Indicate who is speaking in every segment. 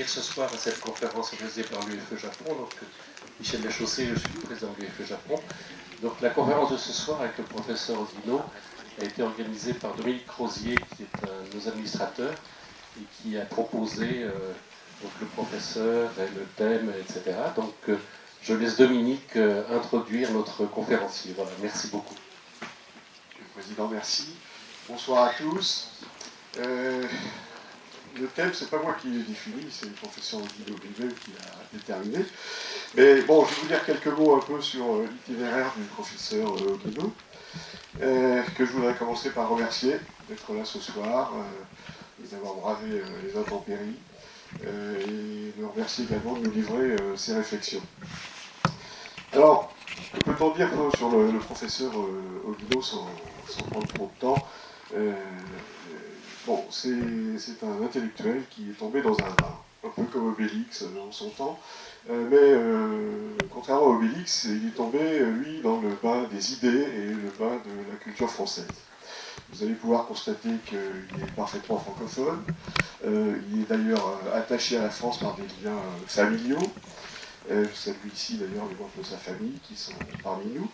Speaker 1: venir ce soir à cette conférence organisée par l'UFE Japon. Donc, Michel Lachaussée, je suis le président de l'UFE Japon. Donc, la conférence de ce soir avec le professeur Guino a été organisée par Dominique Rosier, qui est un de nos administrateurs, et qui a proposé donc le professeur, et le thème, etc. Donc, je laisse Dominique introduire notre conférencier. Voilà, merci beaucoup.
Speaker 2: Monsieur le Président, merci. Bonsoir à tous. Le thème, c'est pas moi qui l'ai défini, c'est le professeur Guido lui-même qui l'a déterminé. Mais bon, je vais vous dire quelques mots un peu sur l'itinéraire du professeur Guido, que je voudrais commencer par remercier d'être là ce soir, d'avoir bravé les intempéries, et le remercier également de nous livrer ses réflexions. Alors, que peut-on dire sur le professeur Guido sans prendre trop de temps? Bon, c'est un intellectuel qui est tombé dans un bain, un peu comme Obélix en son temps, mais contrairement à Obélix, il est tombé, lui, dans le bain des idées et le bain de la culture française. Vous allez pouvoir constater qu'il est parfaitement francophone, il est d'ailleurs attaché à la France par des liens familiaux. Je salue ici d'ailleurs les membres de sa famille qui sont parmi nous.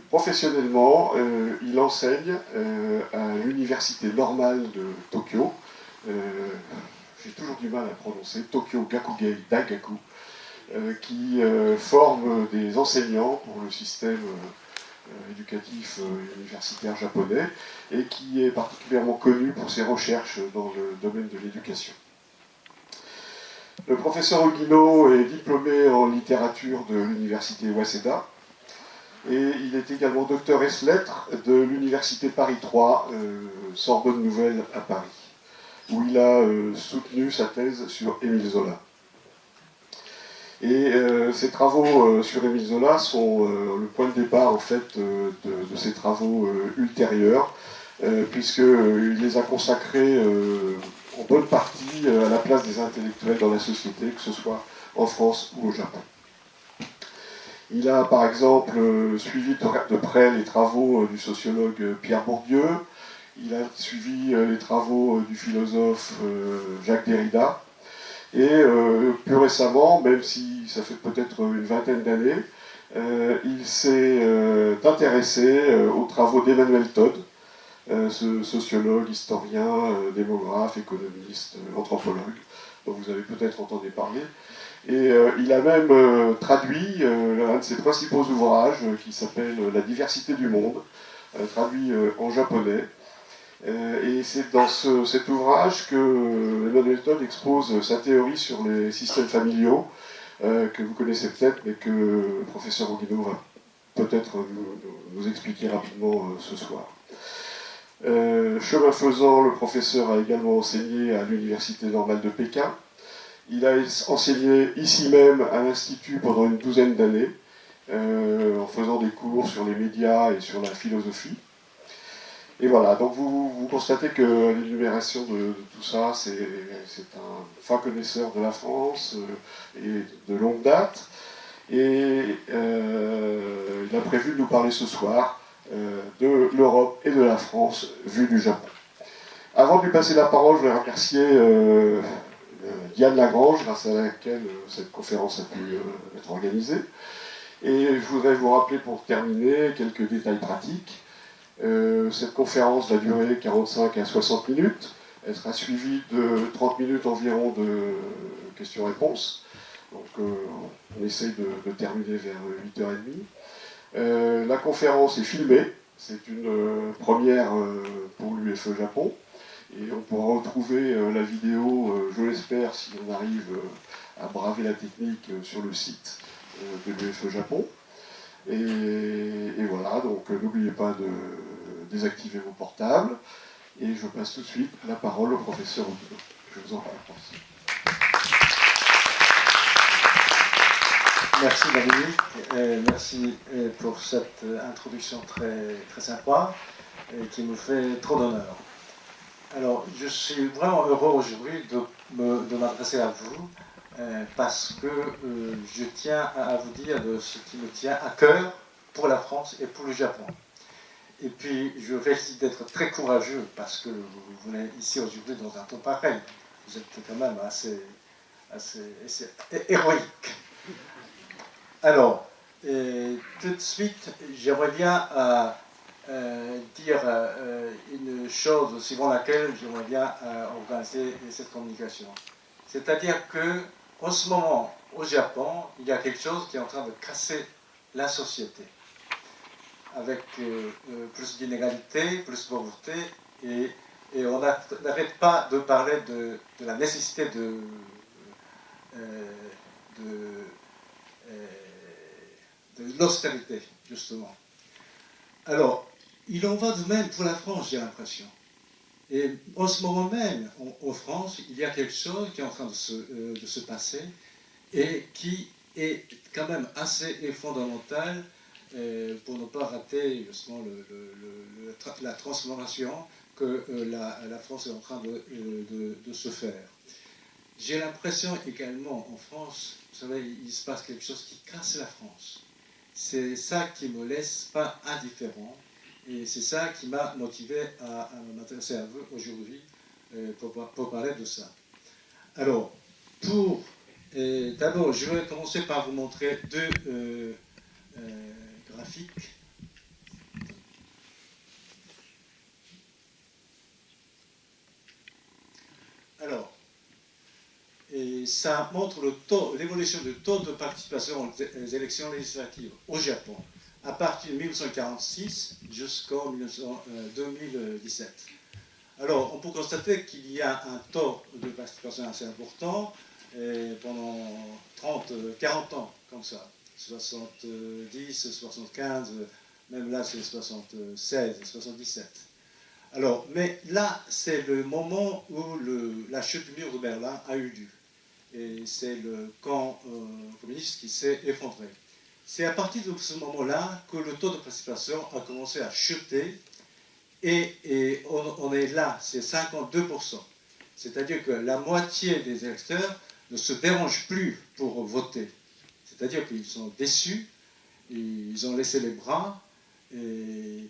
Speaker 2: Professionnellement, il enseigne à l'université normale de Tokyo. J'ai toujours du mal à prononcer, Tokyo Gakugei Daigaku, qui forme des enseignants pour le système éducatif universitaire japonais et qui est particulièrement connu pour ses recherches dans le domaine de l'éducation. Le professeur Guino est diplômé en littérature de l'université Waseda et il est également docteur ès lettres de l'université Paris 3, Sorbonne Nouvelle à Paris, où il a soutenu sa thèse sur Émile Zola. Et ses travaux sur Émile Zola sont le point de départ en fait de ses travaux ultérieurs, puisqu'il les a consacrés en bonne partie à la place des intellectuels dans la société, que ce soit en France ou au Japon. Il a par exemple suivi de près les travaux du sociologue Pierre Bourdieu, il a suivi les travaux du philosophe Jacques Derrida, et plus récemment, même si ça fait peut-être une vingtaine d'années, il s'est intéressé aux travaux d'Emmanuel Todd, ce sociologue, historien, démographe, économiste, anthropologue, dont vous avez peut-être entendu parler. Et il a même traduit un de ses principaux ouvrages qui s'appelle La diversité du monde, traduit en japonais. Et c'est dans cet ouvrage que Emmanuel Todd expose sa théorie sur les systèmes familiaux, que vous connaissez peut-être, mais que le professeur Guino va peut-être nous expliquer rapidement ce soir. Chemin faisant, le professeur a également enseigné à l'université normale de Pékin. Il a enseigné ici même à l'Institut pendant une douzaine d'années, en faisant des cours sur les médias et sur la philosophie. Et voilà, donc vous constatez que l'énumération de tout ça, c'est un fin connaisseur de la France et de longue date. Et il a prévu de nous parler ce soir de l'Europe et de la France vue du Japon. Avant de lui passer la parole, je voudrais remercier Diane Lagrange, grâce à laquelle cette conférence a pu être organisée. Et je voudrais vous rappeler pour terminer quelques détails pratiques. Cette conférence va durer 45 à 60 minutes. Elle sera suivie de 30 minutes environ de questions-réponses. Donc on essaye de terminer vers 8h30. La conférence est filmée. C'est une première pour l'UFE Japon. Et on pourra retrouver la vidéo, je l'espère, si on arrive à braver la technique sur le site de l'UFE Japon. Et voilà, donc n'oubliez pas de désactiver vos portables. Et je passe tout de suite la parole au professeur Guino. Je vous en prie.
Speaker 3: Merci Dominique, merci pour cette introduction très, très sympa et qui nous fait trop d'honneur. Alors, je suis vraiment heureux aujourd'hui de m'adresser à vous parce que je tiens à vous dire de ce qui me tient à cœur pour la France et pour le Japon. Et puis, je félicite d'être très courageux parce que vous venez ici aujourd'hui dans un temps pareil. Vous êtes quand même assez héroïque. Alors, tout de suite, j'aimerais bien dire une chose suivant laquelle j'aimerais bien organiser cette communication. C'est-à-dire que, en ce moment, au Japon, il y a quelque chose qui est en train de casser la société, avec plus d'inégalités, plus de pauvreté, et on n'arrête pas de parler de la nécessité de l'austérité, justement. Alors, il en va de même pour la France, j'ai l'impression. Et en ce moment même, en France, il y a quelque chose qui est en train de se passer et qui est quand même assez fondamental pour ne pas rater justement la transformation que la France est en train de se faire. J'ai l'impression également en France, vous savez, il se passe quelque chose qui casse la France. C'est ça qui ne me laisse pas indifférent et c'est ça qui m'a motivé à m'intéresser à vous aujourd'hui pour parler de ça. Alors, d'abord, je vais commencer par vous montrer deux graphiques. Alors, et ça montre l'évolution du taux de participation aux élections législatives au Japon, à partir de 1946 jusqu'en 2017. Alors, on peut constater qu'il y a un taux de participation assez important pendant 40 ans, comme ça. 70, 75, même là c'est 76, 77. Alors, mais là, c'est le moment où la chute du mur de Berlin a eu lieu. Et c'est le camp communiste qui s'est effondré. C'est à partir de ce moment-là que le taux de participation a commencé à chuter et on est là, c'est 52%. C'est-à-dire que la moitié des électeurs ne se dérangent plus pour voter. C'est-à-dire qu'ils sont déçus, ils ont laissé les bras, et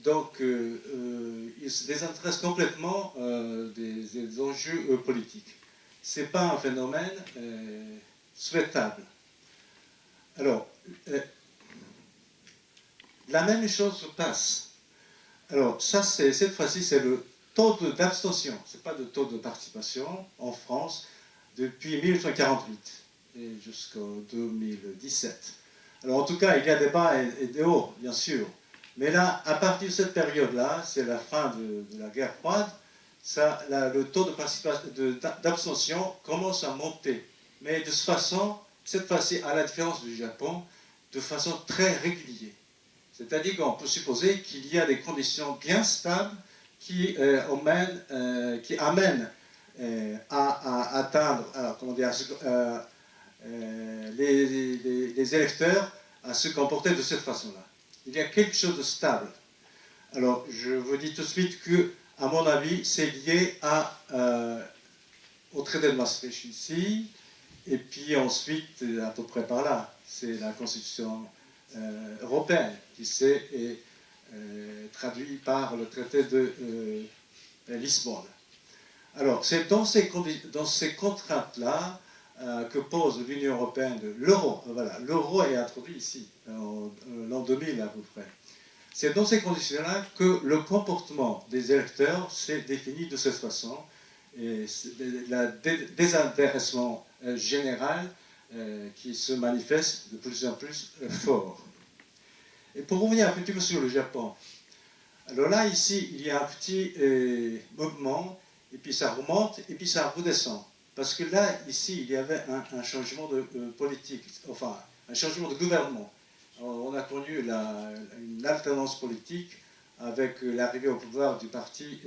Speaker 3: donc ils se désintéressent complètement des enjeux politiques. Ce n'est pas un phénomène souhaitable. Alors, la même chose se passe. Alors, cette fois-ci, c'est le taux d'abstention, ce n'est pas le taux de participation en France depuis 1948 et jusqu'en 2017. Alors, en tout cas, il y a des bas et des hauts, bien sûr. Mais là, à partir de cette période-là, c'est la fin de la guerre froide, le taux de participation, d'abstention commence à monter. Mais de toute façon, cette fois-ci, à la différence du Japon, de façon très régulière. C'est-à-dire qu'on peut supposer qu'il y a des conditions bien stables qui amènent à atteindre, les électeurs à se comporter de cette façon-là. Il y a quelque chose de stable. Alors, je vous dis tout de suite que, à mon avis, c'est lié au traité de Maastricht ici, et puis ensuite, à peu près par là, c'est la Constitution européenne qui s'est traduite par le traité de Lisbonne. Alors, c'est dans ces contraintes-là que pose l'Union européenne de l'euro. Voilà, l'euro est introduit ici, en l'an 2000 à peu près. C'est dans ces conditions-là que le comportement des électeurs s'est défini de cette façon, et le désintéressement général qui se manifeste de plus en plus fort. Et pour revenir un petit peu sur le Japon, alors là, ici, il y a un petit mouvement, et puis ça remonte, et puis ça redescend. Parce que là, ici, il y avait un changement de politique, enfin, un changement de gouvernement. On a connu une alternance politique avec l'arrivée au pouvoir du parti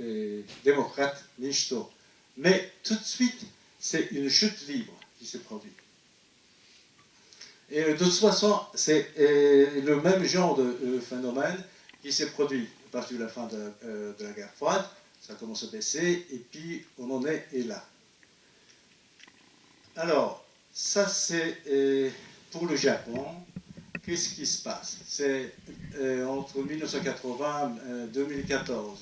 Speaker 3: démocrate Minshito. Mais tout de suite, c'est une chute libre qui s'est produite. Et de toute façon, c'est le même genre de phénomène qui s'est produit à partir de la fin de la guerre froide. Ça commence à baisser, et puis on en est là. Alors, ça c'est pour le Japon. qu'est-ce qui se passe? C'est entre 1980 et 2014.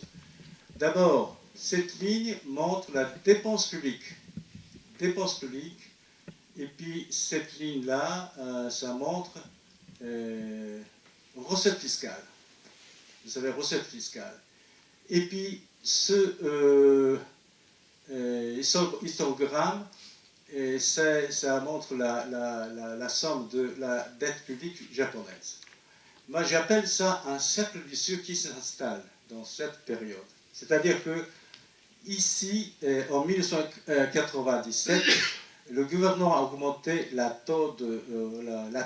Speaker 3: D'abord, cette ligne montre la dépense publique. Dépense publique. Et puis, cette ligne-là, ça montre recette fiscale. Vous savez, recette fiscale. Et puis, ce histogramme, ça montre la somme de la dette publique japonaise. Moi, j'appelle ça un cercle vicieux qui s'installe dans cette période. C'est-à-dire que ici, en 1997, le gouvernement a augmenté la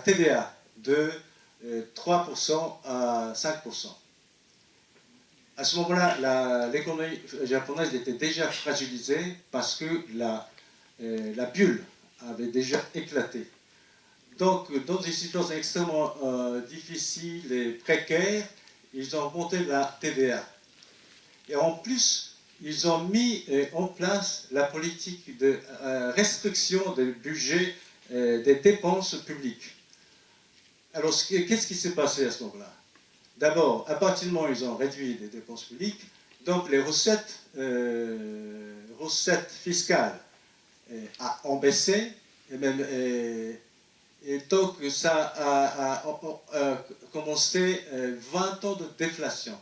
Speaker 3: TVA de 3% à 5%. À ce moment-là, l'économie japonaise était déjà fragilisée parce que la bulle avait déjà éclaté. Donc, dans une situation extrêmement difficile et précaire, ils ont augmenté la TVA. Et en plus, ils ont mis en place la politique de restriction des budgets, des dépenses publiques. Alors, qu'est-ce qui s'est passé à ce moment-là? D'abord, à partir du moment où ils ont réduit les dépenses publiques, donc les recettes fiscales ont baissé, et donc ça a commencé 20 ans de déflation.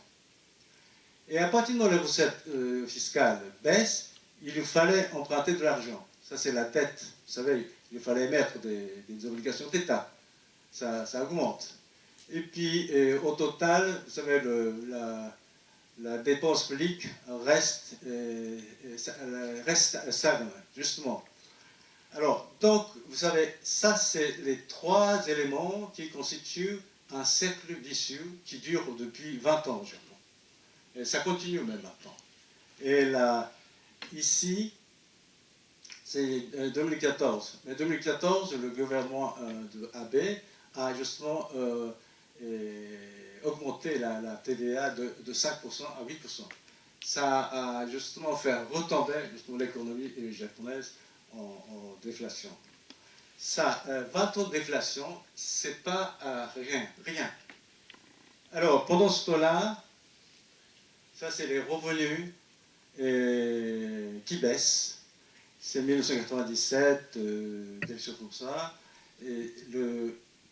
Speaker 3: Et à partir du moment où les recettes fiscales baissent, il lui fallait emprunter de l'argent. Ça, c'est la dette. Vous savez, il fallait émettre des obligations d'État. Ça augmente. Et puis, au total, vous savez, la dépense publique reste stagne, justement. Alors, donc, vous savez, ça, c'est les trois éléments qui constituent un cercle vicieux qui dure depuis 20 ans au Japon. Et ça continue même maintenant. Et là, ici, c'est 2014. Mais 2014, le gouvernement de Abe a justement augmenté la TVA de 5% à 8%. Ça a justement fait retomber l'économie japonaise en déflation. Ça, 20 ans de déflation, c'est pas rien. Alors, pendant ce temps-là, ça c'est les revenus qui baissent. C'est 1997, quelque chose comme ça. Et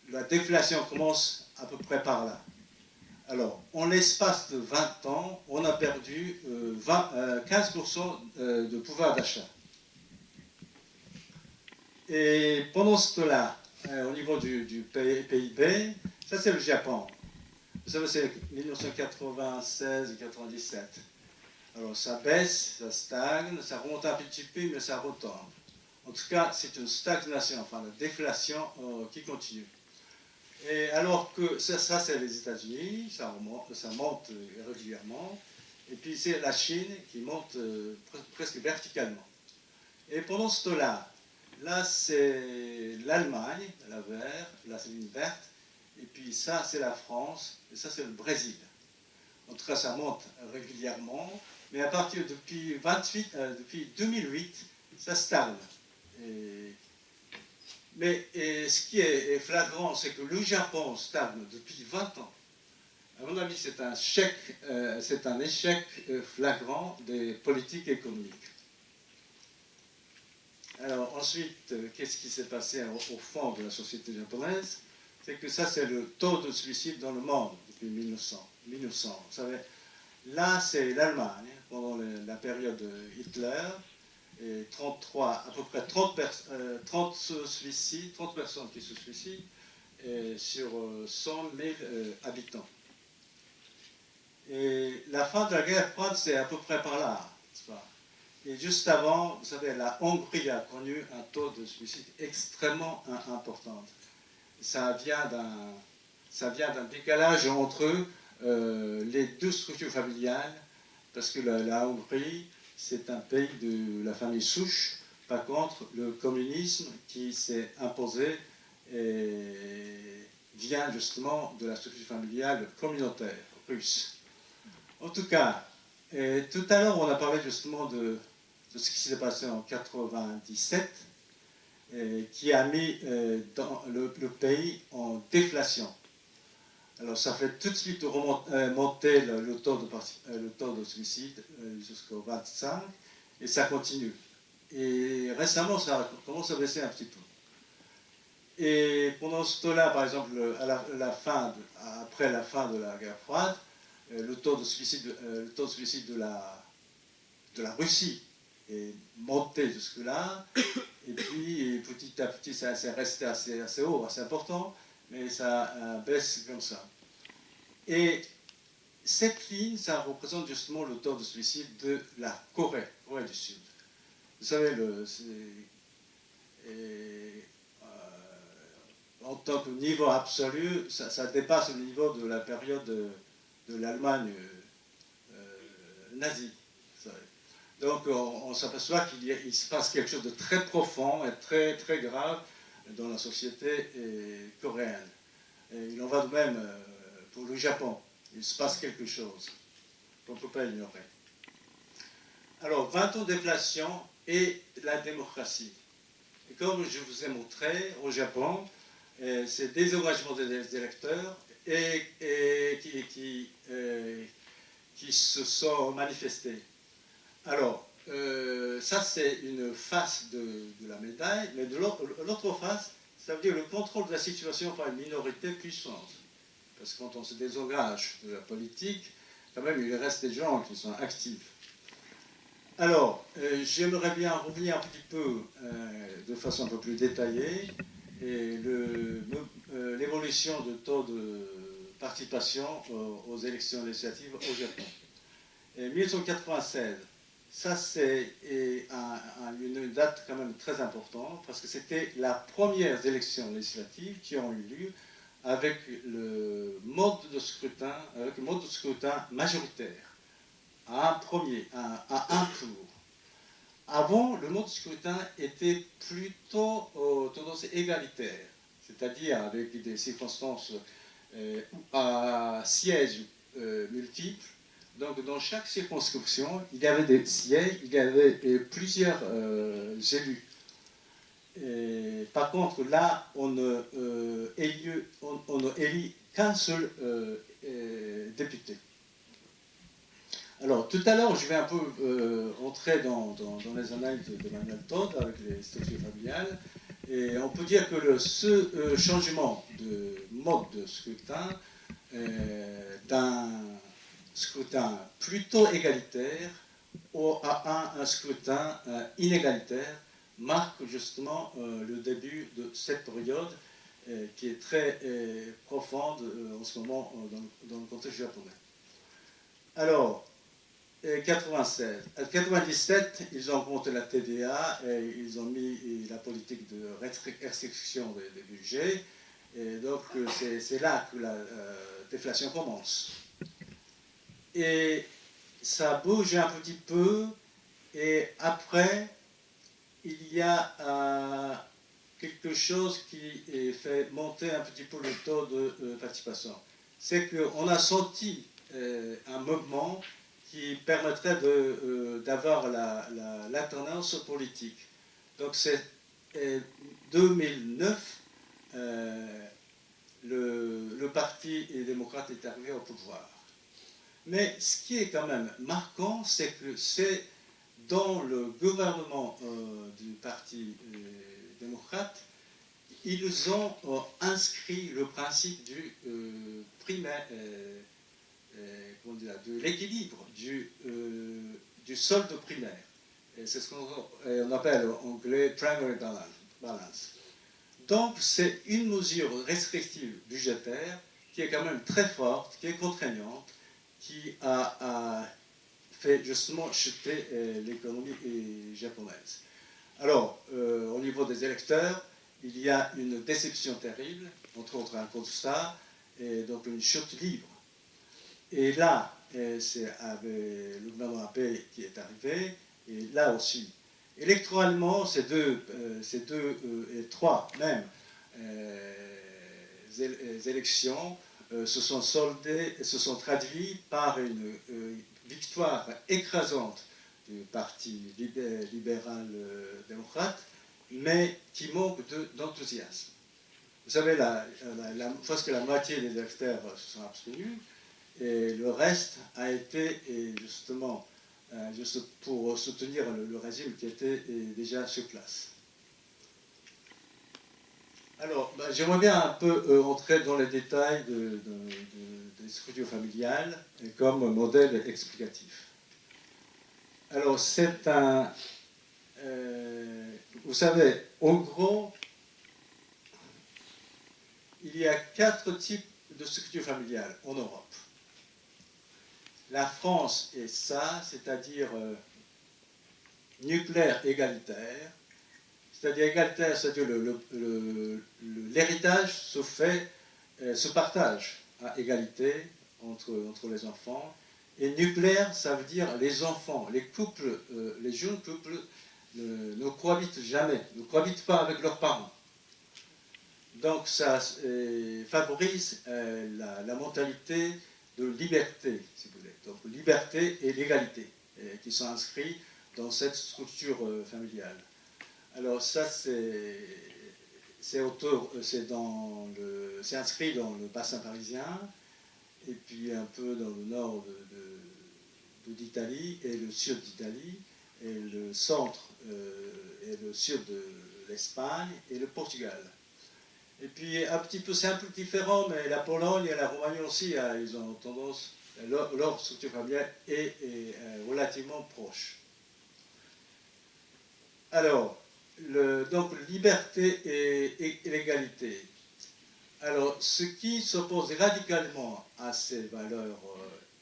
Speaker 3: la déflation commence à peu près par là. Alors, en l'espace de 20 ans, on a perdu 15% de pouvoir d'achat. Et pendant ce temps-là, au niveau du PIB, ça c'est le Japon. Vous savez, c'est 1996 et 97. Alors ça baisse, ça stagne, ça remonte un petit peu, mais ça retombe. En tout cas, c'est une stagnation, enfin la déflation qui continue. Et alors que ça c'est les États-Unis, ça monte régulièrement. Et puis c'est la Chine qui monte presque verticalement. Et pendant ce temps-là, là c'est l'Allemagne, la ligne verte. Et puis ça c'est la France, et ça c'est le Brésil. En tout cas, ça monte régulièrement. Mais à partir depuis 2008, ça stagne. Mais ce qui est flagrant, c'est que le Japon stagne depuis 20 ans. À mon avis, c'est un échec flagrant des politiques économiques. Alors ensuite, qu'est-ce qui s'est passé au fond de la société japonaise? C'est que ça, c'est le taux de suicide dans le monde depuis 1900. Vous savez, là, c'est l'Allemagne, pendant la période de Hitler, et 33, à peu près 30 personnes qui se suicident sur 100 000 habitants. Et la fin de la guerre froide, c'est à peu près par là, n'est-ce pas? Et juste avant, vous savez, la Hongrie a connu un taux de suicide extrêmement important. Ça vient d'un décalage entre les deux structures familiales, parce que la Hongrie, c'est un pays de la famille souche. Par contre, le communisme qui s'est imposé vient justement de la structure familiale communautaire russe. En tout cas, tout à l'heure, on a parlé justement de ce qui s'est passé en 1997, qui a mis dans le pays en déflation. Alors ça fait tout de suite monter le taux de suicide jusqu'au 25, et ça continue. Et récemment, ça commence à baisser un petit peu. Et pendant ce temps-là, par exemple, après la fin de la guerre froide, le taux de suicide de la Russie est monté jusque-là, et puis petit à petit, ça s'est resté assez haut, assez important, mais ça baisse comme ça. Et cette ligne, ça représente justement le taux de suicide de la Corée du Sud. Vous savez, en tant que niveau absolu, ça dépasse le niveau de la période de l'Allemagne nazie. Donc on s'aperçoit qu'il se passe quelque chose de très profond et très, très grave dans la société coréenne. Et il en va de même pour le Japon. Il se passe quelque chose qu'on ne peut pas ignorer. Alors, 20 ans d'inflation et la démocratie. Et comme je vous ai montré, au Japon, c'est le désengagement des électeurs qui se sont manifestés. Alors, ça c'est une face de la médaille, mais de l'autre face, ça veut dire le contrôle de la situation par une minorité puissante. Parce que quand on se désengage de la politique, quand même il reste des gens qui sont actifs. Alors, j'aimerais bien revenir un petit peu, de façon un peu plus détaillée, l'évolution du taux de participation aux élections législatives au Japon. 1996, ça c'est une date quand même très importante, parce que c'était la première élection législative qui ont eu lieu avec le mode de scrutin majoritaire, à un tour. Avant, le mode de scrutin était plutôt tendance égalitaire, c'est-à-dire avec des circonstances à sièges multiples. Donc, dans chaque circonscription, il y avait des sièges, il y avait plusieurs élus. Et, par contre, là, on ne élit qu'un seul député. Alors, tout à l'heure, je vais un peu entrer dans les analyses de Manuel Todd avec les structures familiales. Et on peut dire que ce changement de mode de scrutin, d'un scrutin plutôt égalitaire à un scrutin inégalitaire, marque justement le début de cette période qui est très profonde en ce moment dans le contexte japonais. Alors, 96. À 97, ils ont monté la TVA et ils ont mis la politique de restriction des budgets. Et donc, c'est là que la déflation commence. Et ça bouge un petit peu. Et après, il y a quelque chose qui fait monter un petit peu le taux de participation. C'est qu'on a senti un mouvement qui permettrait d'avoir l'alternance politique. Donc c'est 2009, le Parti démocrate est arrivé au pouvoir. Mais ce qui est quand même marquant, c'est que c'est dans le gouvernement du Parti démocrate, ils ont inscrit le principe du primaire, de l'équilibre du solde primaire. C'est ce qu'on appelle en anglais primary balance. Donc c'est une mesure restrictive budgétaire qui est quand même très forte, qui est contraignante, qui a fait justement chuter l'économie japonaise. Alors, au niveau des électeurs, il y a une déception terrible, entre autres à cause de ça, et donc une chute libre. Et là, c'est le gouvernement AP qui est arrivé, et là aussi. Électoralement, ces deux et trois même élections se sont traduites par une victoire écrasante du Parti libéral-démocrate, mais qui manque d'enthousiasme. Vous savez, presque la moitié des experts se sont abstenus, et le reste a été justement juste pour soutenir le régime qui était déjà sur place. Alors, j'aimerais bien un peu entrer dans les détails des structures familiales comme modèle explicatif. Alors, c'est un... vous savez, en gros, il y a 4 types de structures familiales en Europe. La France est ça, c'est-à-dire nucléaire égalitaire. C'est-à-dire égalitaire, c'est-à-dire l'héritage se partage à égalité entre les enfants. Et nucléaire, ça veut dire les enfants, les couples, les jeunes couples ne cohabitent jamais, ne cohabitent pas avec leurs parents. Donc ça favorise la mentalité de liberté, si vous voulez. Donc liberté et l'égalité qui sont inscrits dans cette structure familiale. Alors ça, c'est inscrit dans le bassin parisien, et puis un peu dans le nord d'Italie, et le sud d'Italie, et le centre et le sud de l'Espagne, et le Portugal. Et puis un petit peu, c'est un peu différent, mais la Pologne et la Roumanie aussi, ils ont tendance, leur structure familiale est relativement proche. Alors, donc liberté et l'égalité. Alors, ce qui s'oppose radicalement à ces valeurs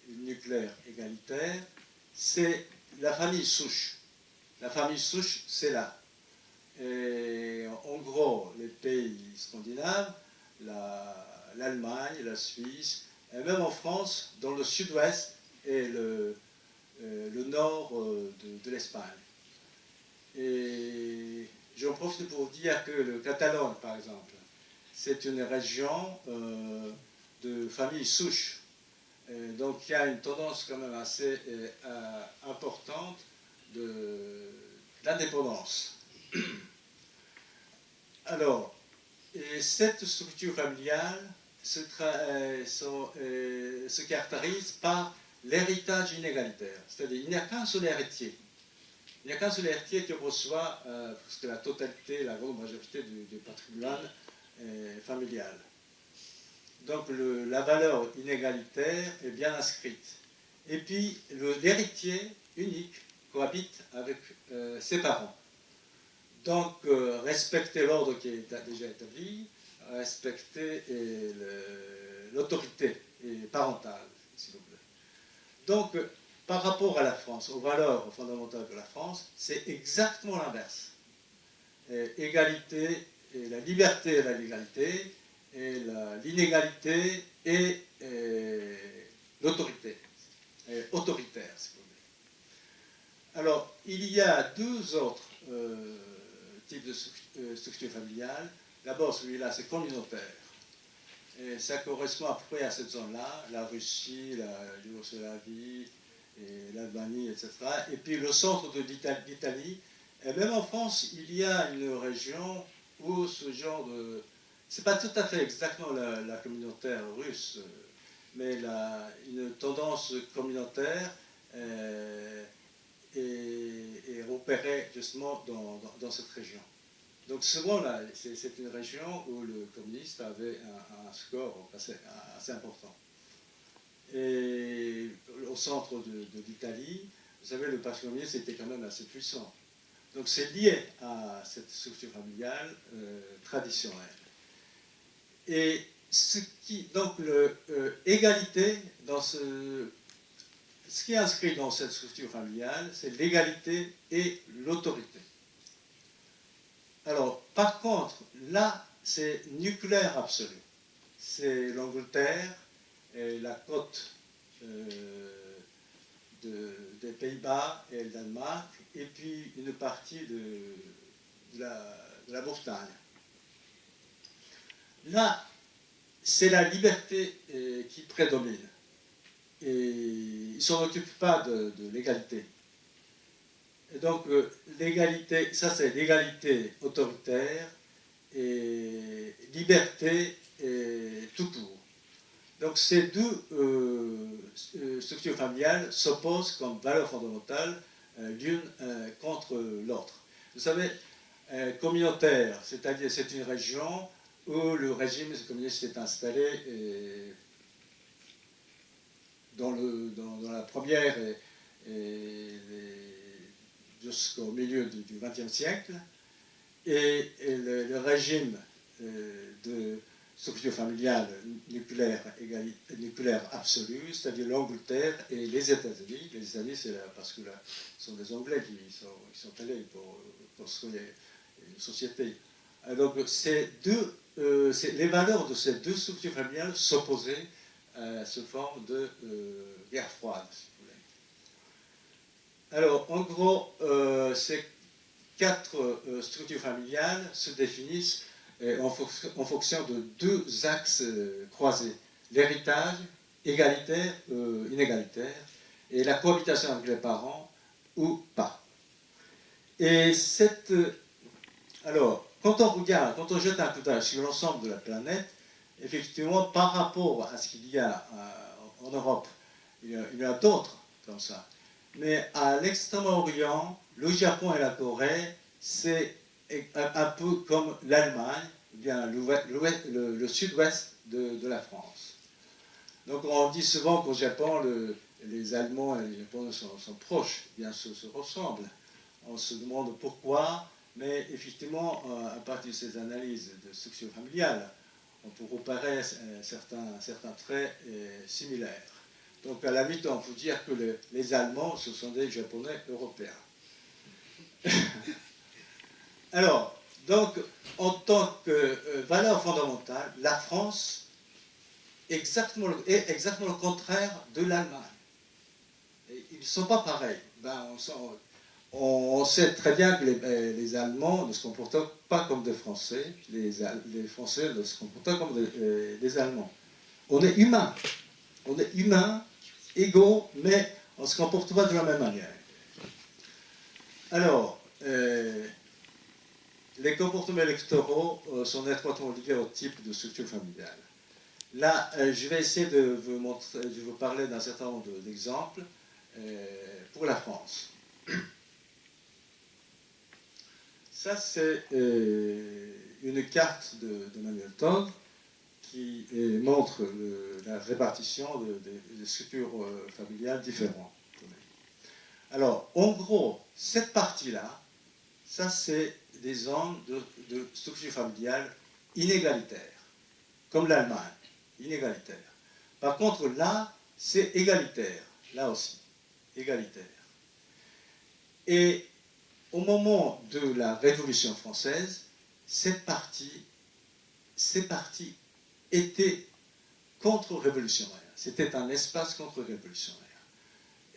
Speaker 3: nucléaires égalitaires, c'est la famille souche. La famille souche, c'est là. Et en gros, les pays scandinaves, l'Allemagne, la Suisse, et même en France, dans le sud-ouest et le nord de l'Espagne. Et j'en profite pour vous dire que le Catalogne, par exemple, c'est une région de famille souche. Donc il y a une tendance quand même assez importante d'indépendance. Alors, cette structure familiale se caractérise par l'héritage inégalitaire. C'est-à-dire qu'il n'y a qu'un seul héritier. Il n'y a qu'un seul héritier qui reçoit presque la totalité, la grande majorité du patrimoine familial. Donc la valeur inégalitaire est bien inscrite. Et puis l'héritier unique cohabite avec ses parents. Donc respecter l'ordre qui est déjà établi, respecter l'autorité parentale, s'il vous plaît. Donc par rapport à la France, aux valeurs fondamentales de la France, c'est exactement l'inverse. Égalité, et la liberté et la légalité, et l'inégalité et l'autorité, autoritaire, si vous voulez. Alors, il y a 2 autres types de structures familiales. D'abord, celui-là, c'est communautaire. Et ça correspond à peu près à cette zone-là, la Russie, la Yougoslavie, et l'Albanie, etc. Et puis le centre de l'Italie. Et même en France, il y a une région où ce genre de... C'est pas tout à fait exactement la communautaire russe, mais une tendance communautaire est repérée justement dans cette région. Donc souvent, là, c'est une région où le communiste avait un score assez important. Et au centre de l'Italie, vous savez, le parti communiste était quand même assez puissant. Donc c'est lié à cette structure familiale traditionnelle. Et donc l'égalité, ce qui est inscrit dans cette structure familiale, c'est l'égalité et l'autorité. Alors, par contre, là, c'est nucléaire absolu. C'est l'Angleterre, et la côte des Pays-Bas et le Danemark, et puis une partie de la Bretagne. Là, c'est la liberté qui prédomine. Et ils ne s'en occupent pas de l'égalité. Et donc, l'égalité, ça c'est l'égalité autoritaire, et liberté tout court. Donc ces deux structures familiales s'opposent comme valeurs fondamentales l'une contre l'autre. Vous savez, communautaire, c'est-à-dire c'est une région où le régime communiste s'est installé dans la première jusqu'au milieu du XXe siècle, et le régime de structure familiale nucléaire absolue, c'est-à-dire l'Angleterre et les États-Unis. Les États-Unis, c'est parce que là, ce sont des Anglais qui sont allés pour construire une société. Donc, les valeurs de ces deux structures familiales s'opposaient sous forme de guerre froide, si vous voulez. Alors, en gros, ces quatre structures familiales se définissent en fonction de deux axes croisés: l'héritage, égalitaire, inégalitaire, et la cohabitation avec les parents ou pas. Et alors, quand on regarde, quand on jette un coup d'œil sur l'ensemble de la planète, effectivement, par rapport à ce qu'il y a en Europe, il y a d'autres comme ça. Mais à l'Extrême-Orient, le Japon et la Corée, c'est un peu comme l'Allemagne, bien le sud-ouest de la France. Donc on dit souvent qu'au Japon, les Allemands et les Japonais sont proches, bien se ressemblent. On se demande pourquoi, mais effectivement, à partir de ces analyses de structure familiale, on peut repérer certains traits similaires. Donc à la limite, on peut dire que les Allemands, ce sont des Japonais européens. Alors, donc, en tant que valeur fondamentale, la France est exactement le contraire de l'Allemagne. Ils ne sont pas pareils. On sait très bien que les Allemands ne se comportent pas comme des Français, les Français ne se comportent pas comme des Allemands. On est humains. On est humains, égaux, mais on ne se comporte pas de la même manière. Alors, les comportements électoraux sont étroitement liés au type de structure familiale. Là, je vais essayer de vous parler d'un certain nombre d'exemples pour la France. Ça, c'est une carte de Manuel Togg qui montre la répartition des structures familiales différentes. Alors, en gros, cette partie-là, ça, c'est des zones de structure familiale inégalitaires, comme l'Allemagne, inégalitaire. Par contre, là, c'est égalitaire, là aussi, égalitaire. Et au moment de la Révolution française, ces partis étaient contre-révolutionnaires. C'était un espace contre-révolutionnaire.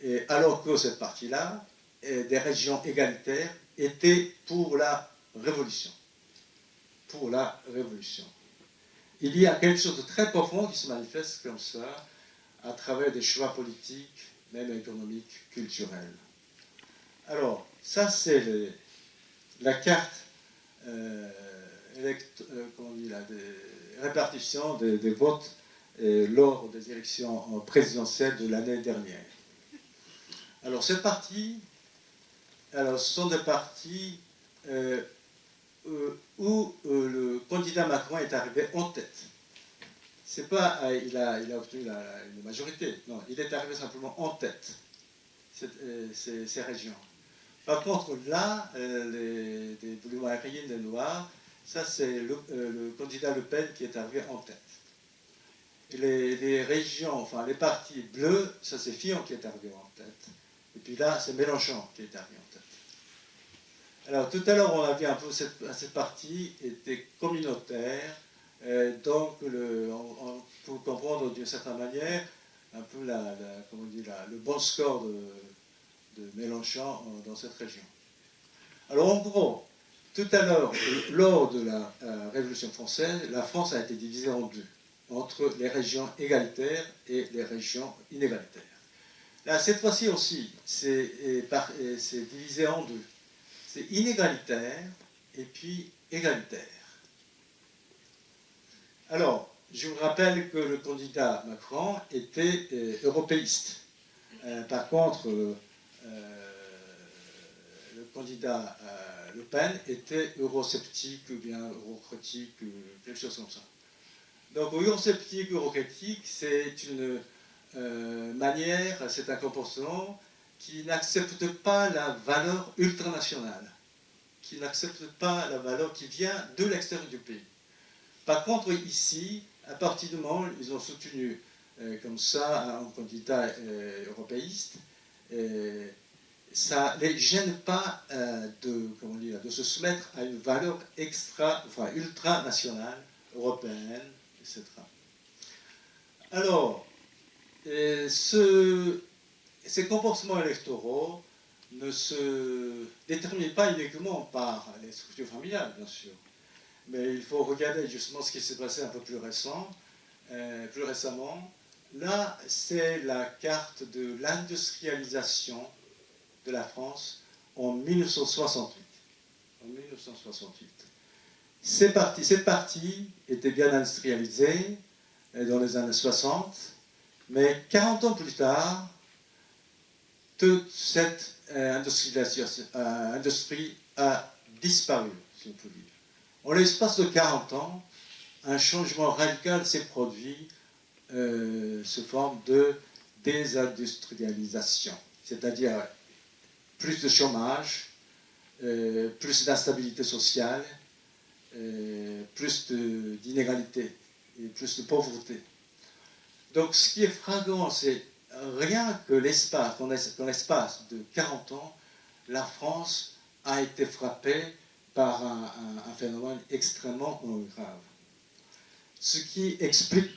Speaker 3: Et alors que cette partie-là, des régions égalitaires, étaient pour la révolution. Pour la révolution. Il y a quelque chose de très profond qui se manifeste comme ça, à travers des choix politiques, même économiques, culturels. Alors, ça c'est la carte répartition des votes lors des élections présidentielles de l'année dernière. Alors, ces partis, ce sont des partis où le candidat Macron est arrivé en tête. C'est pas il a obtenu une majorité, non, il est arrivé simplement en tête, ces régions. Par contre, là, les Bulgariens, des Noirs, ça c'est le candidat Le Pen qui est arrivé en tête. Et les régions, enfin les partis bleus, ça c'est Fillon qui est arrivé en tête. Et puis là, c'est Mélenchon qui est arrivé en tête. Alors tout à l'heure, on a vu un peu cette partie était communautaire, donc on peut comprendre d'une certaine manière un peu le bon score de Mélenchon dans cette région. Alors en gros, tout à l'heure, lors de la Révolution française, la France a été divisée en deux, entre les régions égalitaires et les régions inégalitaires. Là, cette fois-ci aussi, c'est divisé en deux. C'est inégalitaire et puis égalitaire. Alors, je vous rappelle que le candidat Macron était européiste. Par contre, le candidat Le Pen était eurosceptique ou bien eurocritique, quelque chose comme ça. Donc, eurosceptique, eurocritique, c'est une manière, c'est un comportement qui n'accepte pas la valeur ultranationale, qui n'accepte pas la valeur qui vient de l'extérieur du pays. Par contre, ici, à partir du moment où ils ont soutenu comme ça un candidat européiste, ça ne les gêne pas de se soumettre à une valeur ultranationale, européenne, etc. Alors, ces comportements électoraux ne se déterminent pas uniquement par les structures familiales, bien sûr, mais il faut regarder justement ce qui s'est passé un peu plus récemment. Là, c'est la carte de l'industrialisation de la France en 1968. En 1968. Cette partie était bien industrialisée dans les années 60, mais 40 ans plus tard, toute cette industrie a disparu, si on peut dire. En l'espace de 40 ans, un changement radical s'est produit sous forme de désindustrialisation, c'est-à-dire plus de chômage, plus d'instabilité sociale, plus d'inégalité et plus de pauvreté. Donc ce qui est flagrant, c'est rien que dans l'espace de 40 ans, la France a été frappée par un phénomène extrêmement grave. Ce qui explique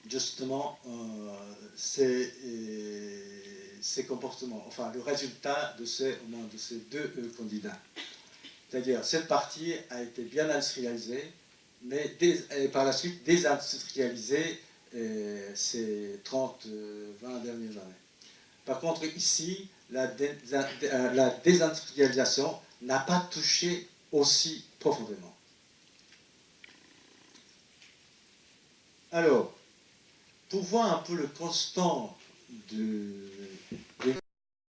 Speaker 3: justement ces comportements, enfin le résultat de ces deux candidats. C'est-à-dire, cette partie a été bien industrialisée, mais par la suite désindustrialisée ces 30-20 dernières années. Par contre, ici, la désindustrialisation n'a pas touché aussi profondément. Alors, pour voir un peu le constant de